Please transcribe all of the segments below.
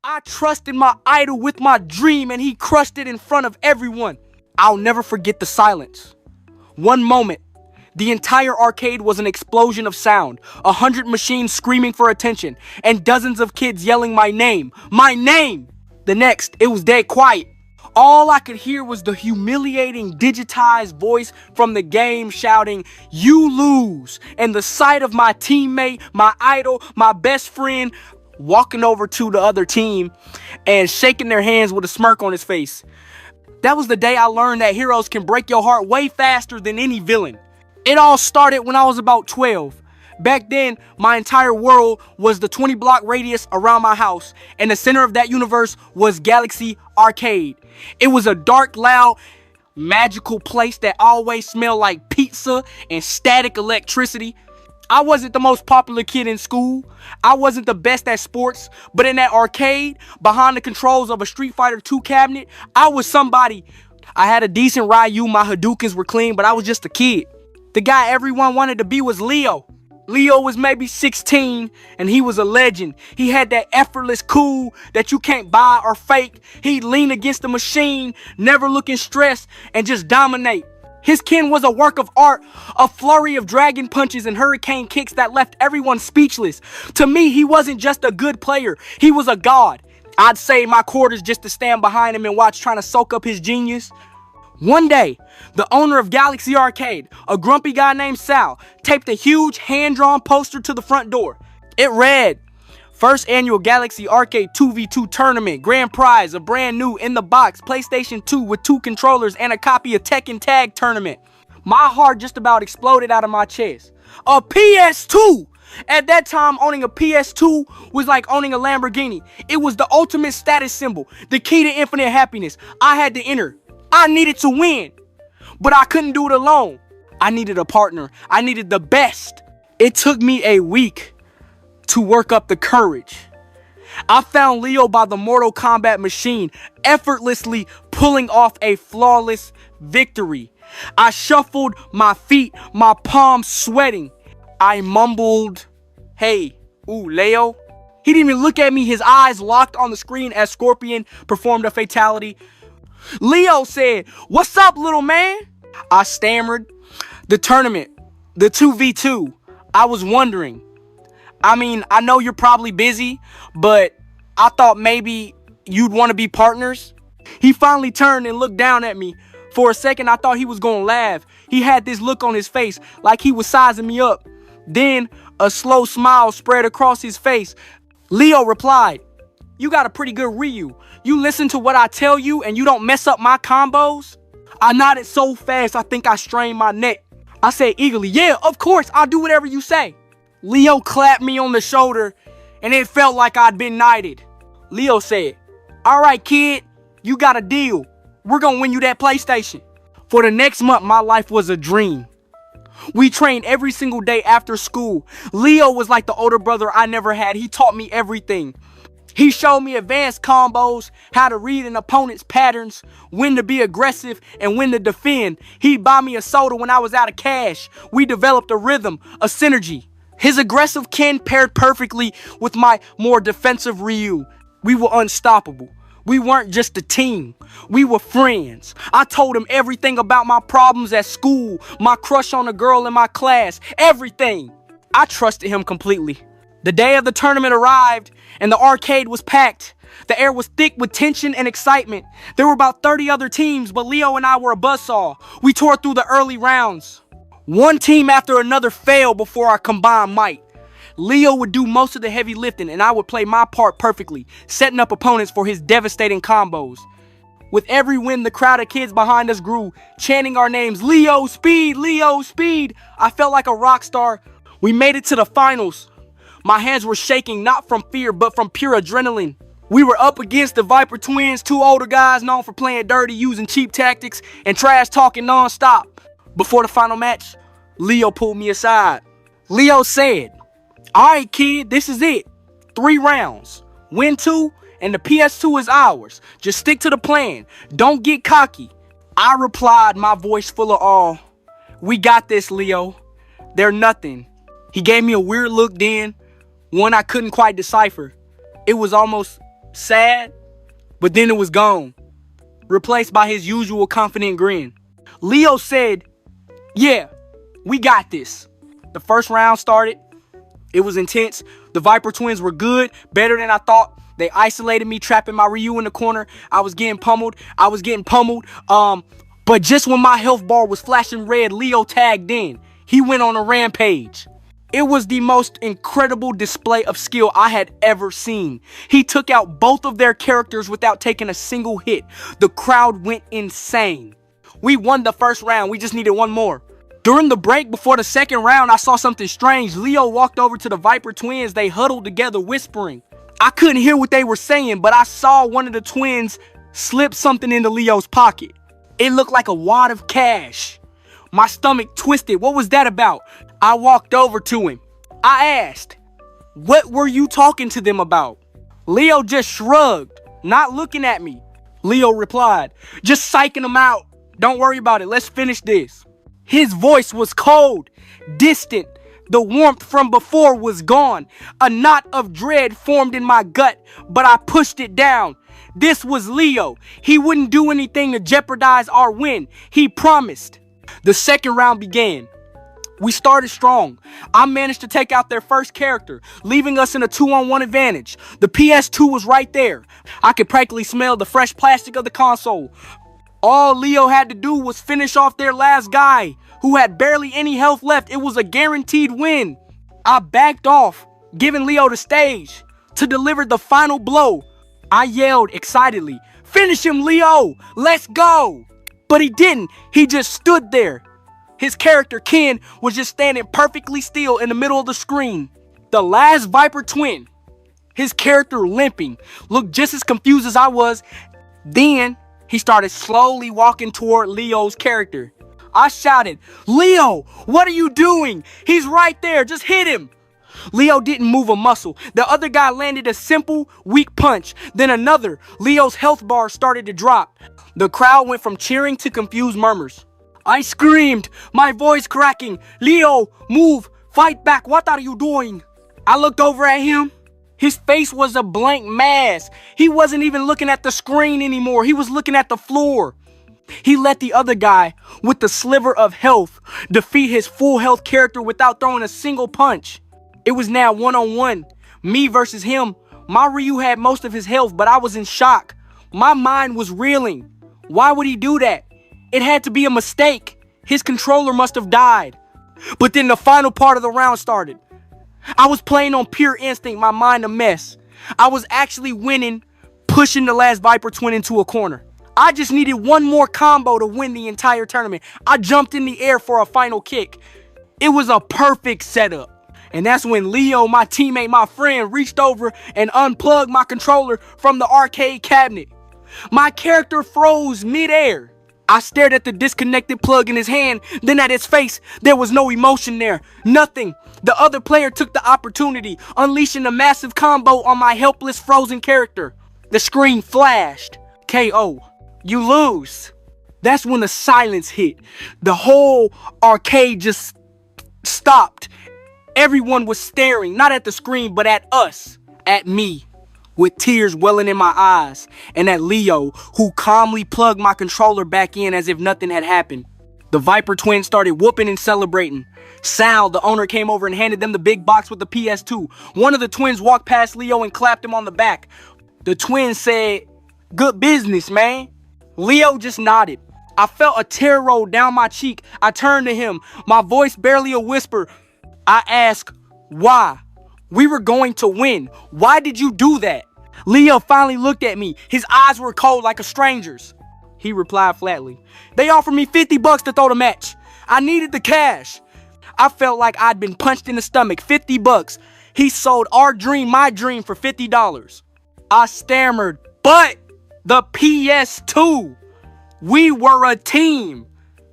I trusted my idol with my dream and he crushed it in front of everyone. I'll never forget the silence. One moment, the entire arcade was an explosion of sound, 100 machines screaming for attention, and dozens of kids yelling my name. My name! The next, it was dead quiet. All I could hear was the humiliating digitized voice from the game shouting, "You lose!" And the sight of my teammate, my idol, my best friend, walking over to the other team and shaking their hands with a smirk on his face. That was the day I learned that heroes can break your heart way faster than any villain. It all started when I was about 12. Back then, my entire world was the 20-block radius around my house, and the center of that universe was Galaxy Arcade. It was a dark, loud, magical place that always smelled like pizza and static electricity. I wasn't the most popular kid in school. I wasn't the best at sports, but in that arcade, behind the controls of a Street Fighter 2 cabinet, I was somebody. I had a decent Ryu, my Hadoukens were clean, but I was just a kid. The guy everyone wanted to be was Leo. Leo was maybe 16, and he was a legend. He had that effortless cool that you can't buy or fake. He'd lean against the machine, never looking stressed, and just dominate. His kin was a work of art, a flurry of dragon punches and hurricane kicks that left everyone speechless. To me, he wasn't just a good player, he was a god. I'd save my quarters just to stand behind him and watch, trying to soak up his genius. One day, the owner of Galaxy Arcade, a grumpy guy named Sal, taped a huge hand-drawn poster to the front door. It read, "First annual Galaxy Arcade 2v2 tournament, grand prize, a brand new in-the-box PlayStation 2 with 2 controllers and a copy of Tekken Tag Tournament." My heart just about exploded out of my chest. A PS2! At that time, owning a PS2 was like owning a Lamborghini. It was the ultimate status symbol, the key to infinite happiness. I had to enter. I needed to win, but I couldn't do it alone. I needed a partner. I needed the best. It took me a week to work up the courage. I found Leo by the Mortal Kombat machine, effortlessly pulling off a flawless victory. I shuffled my feet, my palms sweating. I mumbled, "Hey, ooh, Leo." He didn't even look at me. His eyes locked on the screen as Scorpion performed a fatality. Leo said, "What's up, little man?" I stammered. "The tournament, the 2v2. I was wondering. I know you're probably busy, but I thought maybe you'd want to be partners." He finally turned and looked down at me. For a second, I thought he was going to laugh. He had this look on his face like he was sizing me up. Then a slow smile spread across his face. Leo replied, "You got a pretty good Ryu. You listen to what I tell you and you don't mess up my combos?" I nodded so fast I think I strained my neck. I said eagerly, "Yeah, of course, I'll do whatever you say." Leo clapped me on the shoulder and it felt like I'd been knighted. Leo said, "All right, kid, you got a deal. We're gonna win you that PlayStation." For the next month, my life was a dream. We trained every single day after school. Leo was like the older brother I never had. He taught me everything. He showed me advanced combos, how to read an opponent's patterns, when to be aggressive and when to defend. He'd buy me a soda when I was out of cash. We developed a rhythm, a synergy. His aggressive kin paired perfectly with my more defensive Ryu. We were unstoppable. We weren't just a team. We were friends. I told him everything about my problems at school, my crush on a girl in my class, everything. I trusted him completely. The day of the tournament arrived and the arcade was packed. The air was thick with tension and excitement. There were about 30 other teams, but Leo and I were a buzzsaw. We tore through the early rounds. One team after another failed before our combined might. Leo would do most of the heavy lifting and I would play my part perfectly, setting up opponents for his devastating combos. With every win, the crowd of kids behind us grew, chanting our names, "Leo, speed, Leo, speed." I felt like a rock star. We made it to the finals. My hands were shaking, not from fear, but from pure adrenaline. We were up against the Viper twins, 2 older guys known for playing dirty, using cheap tactics, and trash talking non-stop. Before the final match, Leo pulled me aside. Leo said, "All right, kid, this is it. 3 rounds. Win 2, and the PS2 is ours. Just stick to the plan. Don't get cocky." I replied, my voice full of awe, "We got this, Leo. They're nothing." He gave me a weird look then, one I couldn't quite decipher. It was almost sad, but then it was gone, replaced by his usual confident grin. Leo said, "Yeah, we got this." The first round started. It was intense. The Viper twins were good, better than I thought. They isolated me, trapping my Ryu in the corner. I was getting pummeled. But just when my health bar was flashing red, Leo tagged in. He went on a rampage. It was the most incredible display of skill I had ever seen. He took out both of their characters without taking a single hit. The crowd went insane. We won the first round. We just needed one more. During the break before the second round, I saw something strange. Leo walked over to the Viper twins. They huddled together, whispering. I couldn't hear what they were saying, but I saw one of the twins slip something into Leo's pocket. It looked like a wad of cash. My stomach twisted. What was that about? I walked over to him. I asked, "What were you talking to them about?" Leo just shrugged, not looking at me. Leo replied, "Just psyching them out. Don't worry about it. Let's finish this." His voice was cold, distant. The warmth from before was gone. A knot of dread formed in my gut, but I pushed it down. This was Leo. He wouldn't do anything to jeopardize our win. He promised. The second round began. We started strong. I managed to take out their first character, leaving us in a 2-on-1 advantage. The PS2 was right there. I could practically smell the fresh plastic of the console. All Leo had to do was finish off their last guy, who had barely any health left. It was a guaranteed win. I backed off, giving Leo the stage to deliver the final blow. I yelled excitedly, "Finish him, Leo! Let's go!" But he didn't. He just stood there. His character, Ken, was just standing perfectly still in the middle of the screen. The last Viper twin, his character limping, looked just as confused as I was. Then he started slowly walking toward Leo's character. I shouted, "Leo, what are you doing? He's right there. Just hit him." Leo didn't move a muscle. The other guy landed a simple, weak punch. Then another. Leo's health bar started to drop. The crowd went from cheering to confused murmurs. I screamed, my voice cracking, "Leo, move, fight back, what are you doing?" I looked over at him. His face was a blank mask. He wasn't even looking at the screen anymore. He was looking at the floor. He let the other guy, with the sliver of health, defeat his full health character without throwing a single punch. It was now 1-on-1, me versus him. My Ryu had most of his health, but I was in shock. My mind was reeling. Why would he do that? It had to be a mistake. His controller must have died. But then the final part of the round started. I was playing on pure instinct, my mind a mess. I was actually winning, pushing the last Viper twin into a corner. I just needed one more combo to win the entire tournament. I jumped in the air for a final kick. It was a perfect setup. And that's when Leo, my teammate, my friend, reached over and unplugged my controller from the arcade cabinet. My character froze midair. I stared at the disconnected plug in his hand, then at his face. There was no emotion there. Nothing. The other player took the opportunity, unleashing a massive combo on my helpless frozen character. The screen flashed. KO. You lose. That's when the silence hit. The whole arcade just stopped. Everyone was staring, not at the screen, but at us, at me, with tears welling in my eyes, and at Leo, who calmly plugged my controller back in as if nothing had happened. The Viper twins started whooping and celebrating. Sal, the owner, came over and handed them the big box with the PS2. One of the twins walked past Leo and clapped him on the back. The twins said, "Good business, man." Leo just nodded. I felt a tear roll down my cheek. I turned to him, my voice barely a whisper. I asked, "Why? We were going to win. Why did you do that?" Leo finally looked at me. His eyes were cold like a stranger's. He replied flatly, "They offered me $50 to throw the match. I needed the cash." I felt like I'd been punched in the stomach. $50. He sold our dream, my dream, for $50. I stammered, "But the PS2. We were a team.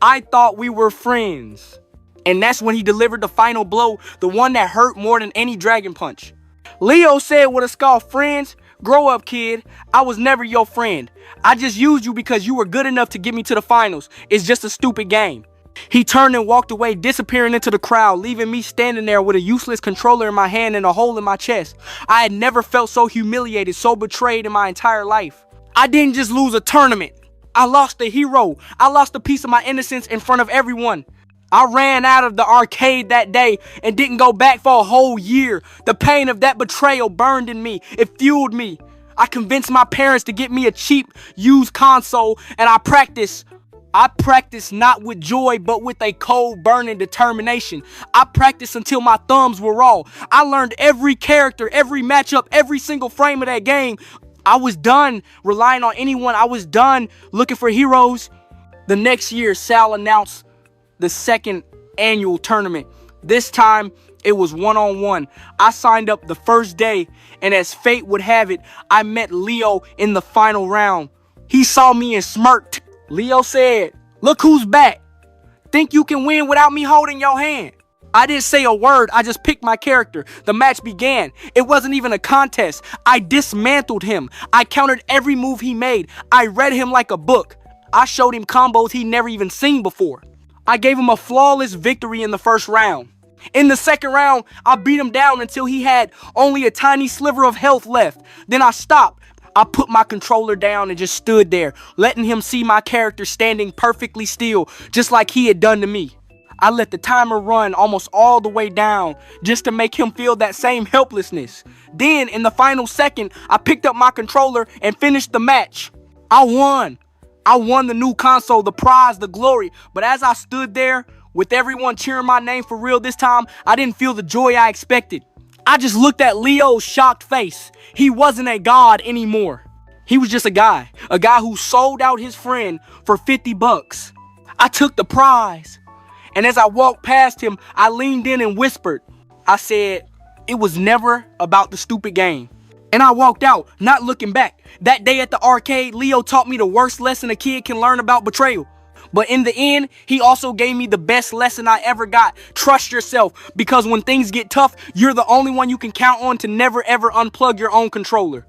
I thought we were friends." And that's when he delivered the final blow, the one that hurt more than any dragon punch. Leo said with a scoff, "Friends? Grow up, kid. I was never your friend. I just used you because you were good enough to get me to the finals. It's just a stupid game." He turned and walked away, disappearing into the crowd, leaving me standing there with a useless controller in my hand and a hole in my chest. I had never felt so humiliated, so betrayed in my entire life. I didn't just lose a tournament. I lost a hero. I lost a piece of my innocence in front of everyone. I ran out of the arcade that day and didn't go back for a whole year. The pain of that betrayal burned in me. It fueled me. I convinced my parents to get me a cheap, used console, and I practiced not with joy, but with a cold, burning determination. I practiced until my thumbs were raw. I learned every character, every matchup, every single frame of that game. I was done relying on anyone. I was done looking for heroes. The next year, Sal announced the second annual tournament. This time, it was one-on-one. I signed up the first day, and as fate would have it, I met Leo in the final round. He saw me and smirked. Leo said, "Look who's back. Think you can win without me holding your hand?" I didn't say a word. I just picked my character. The match began. It wasn't even a contest. I dismantled him. I countered every move he made. I read him like a book. I showed him combos he never even seen before. I gave him a flawless victory in the first round. In the second round, I beat him down until he had only a tiny sliver of health left. Then I stopped. I put my controller down and just stood there, letting him see my character standing perfectly still, just like he had done to me. I let the timer run almost all the way down just to make him feel that same helplessness. Then, in the final second, I picked up my controller and finished the match. I won. I won the new console, the prize, the glory. But as I stood there, with everyone cheering my name for real this time, I didn't feel the joy I expected. I just looked at Leo's shocked face. He wasn't a god anymore. He was just a guy who sold out his friend for $50. I took the prize. And as I walked past him, I leaned in and whispered. I said, "It was never about the stupid game." And I walked out, not looking back. That day at the arcade, Leo taught me the worst lesson a kid can learn about betrayal. But in the end, he also gave me the best lesson I ever got. Trust yourself, because when things get tough, you're the only one you can count on to never ever unplug your own controller.